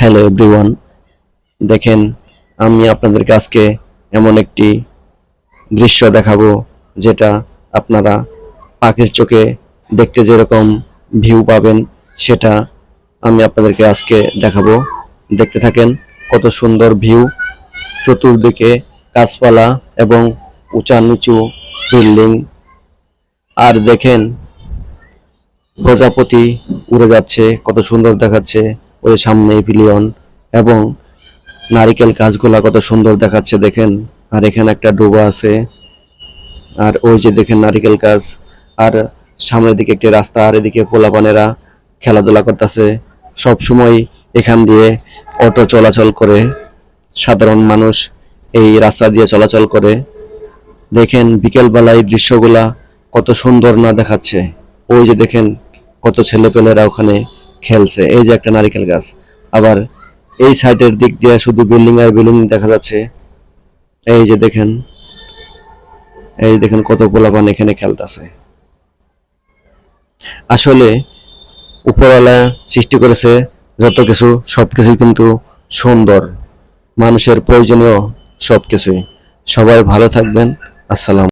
Hello everyone, দেখেন আমি আপনাদেরকে আজকে এমন একটি দৃশ্য দেখাবো যেটা আপনারা পাখির চোখে দেখতে যেরকম ভিউ পাবেন সেটা আমি আপনাদেরকে আজকে দেখাবো। দেখতে থাকেন কত সুন্দর ভিউ, চতুর্দিকে গাছপালা এবং উঁচা নিচু বিল্ডিং। আর দেখেন প্রজাপতি উড়ে যাচ্ছে, কত সুন্দর দেখাচ্ছে। ওই সামনে পিলিয়ন এবং নারিকেল গাছগুলা কত সুন্দর দেখাচ্ছে দেখেন। আর এখানে একটা ডোবা আছে, আর ওই যে দেখেন নারিকেল গাছ। আর সামনের দিকে একটি রাস্তা, আর এদিকে পোলাপানেরা খেলাধুলা করতেছে। সব সময় এখান দিয়ে অটো চলাচল করে, সাধারণ মানুষ এই রাস্তা দিয়ে চলাচল করে। দেখেন বিকেল বেলায় দৃশ্যগুলা কত সুন্দর না দেখাচ্ছে। ওই যে দেখেন কত ছেলেপেলেরা ওখানে খেলছে। এই যে একটা নারিকেল গাছ, আবার এই সাইডের দিক দিয়ে শুধু বিল্ডিং আর বিল্ডিং দেখা যাচ্ছে। এই যে দেখেন, এই দেখেন কত পোলাপান এখানে খেলতেছে। আসলে উপরওয়ালা সৃষ্টি করেছে যত কিছু, সবকিছু কিন্তু সুন্দর, মানুষের প্রয়োজনীয় সবকিছুই। সবাই ভালো থাকবেন। আসসালাম।